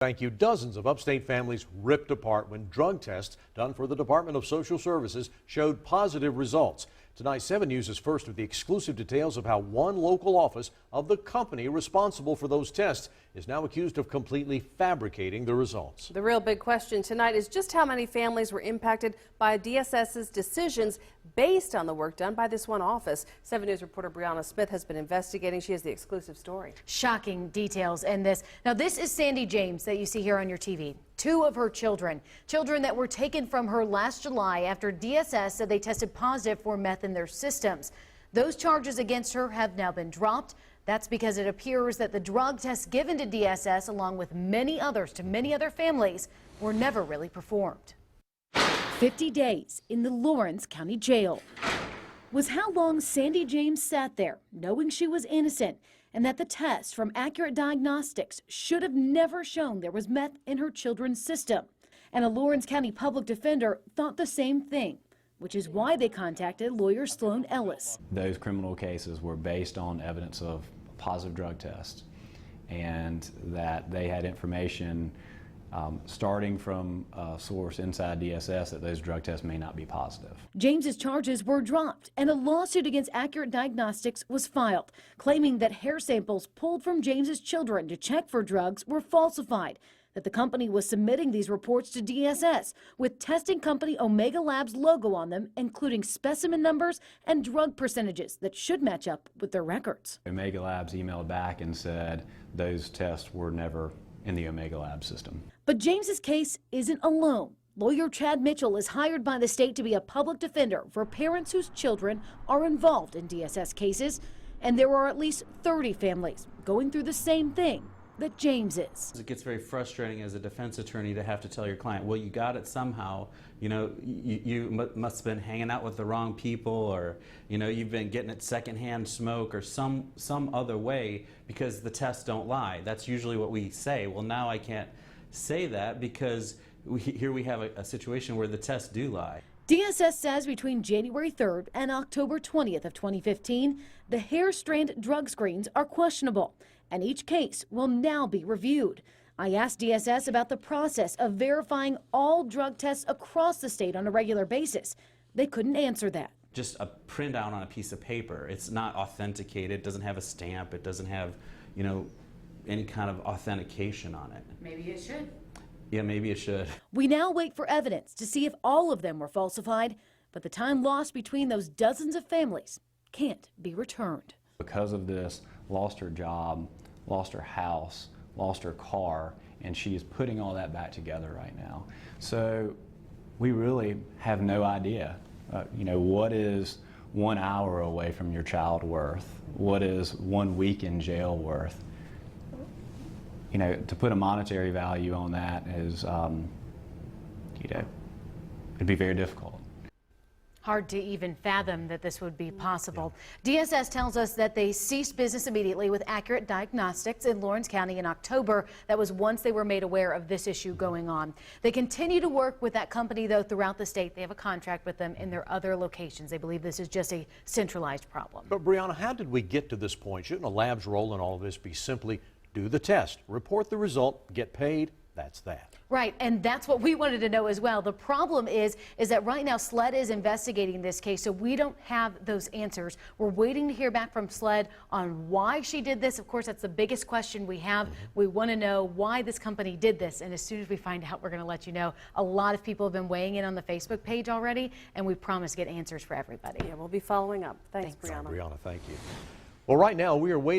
Thank you. Dozens of upstate families ripped apart when drug tests done for the Department of Social Services showed positive results. Tonight, 7 News is first with the exclusive details of how one local office of the company responsible for those tests is now accused of completely fabricating the results. The real big question tonight is just how many families were impacted by DSS's decisions based on the work done by this one office. 7 News reporter Brianna Smith has been investigating. She has the exclusive story. Shocking details in this. Now, this is Sandy James that you see here on your TV. 2 of her children that were taken from her last July after DSS said they tested positive for meth in their systems. Those charges against her have now been dropped. That's because it appears that the drug tests given to DSS, along with many others to many other families, were never really performed. 50 days in the Lawrence County Jail was how long Sandy James sat there, knowing she was innocent, and that the test from Accurate Diagnostics should have never shown there was meth in her children's system. And a Lawrence County public defender thought the same thing, which is why they contacted lawyer Sloan Ellis. Those criminal cases were based on evidence of a positive drug test, and that they had information starting from a source inside DSS that those drug tests may not be positive. James's charges were dropped, and a lawsuit against Accurate Diagnostics was filed, claiming that hair samples pulled from James's children to check for drugs were falsified, that the company was submitting these reports to DSS with testing company Omega Labs logo on them, including specimen numbers and drug percentages that should match up with their records. Omega Labs emailed back and said those tests were never in the Omega Labs system. But James's case isn't alone. Lawyer Chad Mitchell is hired by the state to be a public defender for parents whose children are involved in DSS cases, and there are at least 30 families going through the same thing that James is. It gets very frustrating as a defense attorney to have to tell your client, well, you got it somehow, you know, you must have been hanging out with the wrong people, or, you know, you've been getting it secondhand smoke or some other way, because the tests don't lie. That's usually what we say. Well, now I can't say that because here we have a situation where the tests do lie. DSS says between January 3rd and October 20th of 2015, the hair strand drug screens are questionable, and each case will now be reviewed. I asked DSS about the process of verifying all drug tests across the state on a regular basis. They couldn't answer that. Just a printout on a piece of paper. It's not authenticated. It doesn't have a stamp. It doesn't have, you know, any kind of authentication on it. Maybe it should. Yeah, maybe it should. We now wait for evidence to see if all of them were falsified, but the time lost between those dozens of families can't be returned. Because of this, lost her job, lost her house, lost her car, and she is putting all that back together right now. So we really have no idea, you know, what is 1 hour away from your child worth? What is 1 week in jail worth? You know, to put a monetary value on that is, you know, it'd be very difficult. Hard to even fathom that this would be possible. DSS tells us that they ceased business immediately with Accurate Diagnostics in Lawrence County in October. That was once they were made aware of this issue going on. They continue to work with that company, though, throughout the state. They have a contract with them in their other locations. They believe this is just a centralized problem. But Brianna, how did we get to this point? Shouldn't a lab's role in all of this be simply do the test, report the result, get paid? That's that. Right, and that's what we wanted to know as well. The problem is that right now SLED is investigating this case, so we don't have those answers. We're waiting to hear back from SLED on why she did this. Of course, that's the biggest question we have. We want to know why this company did this, and as soon as we find out, we're going to let you know. A lot of people have been weighing in on the Facebook page already, and we promise to get answers for everybody. Yeah, we'll be following up. Thanks. Brianna. Brianna, thank you. Well, right now we are waiting.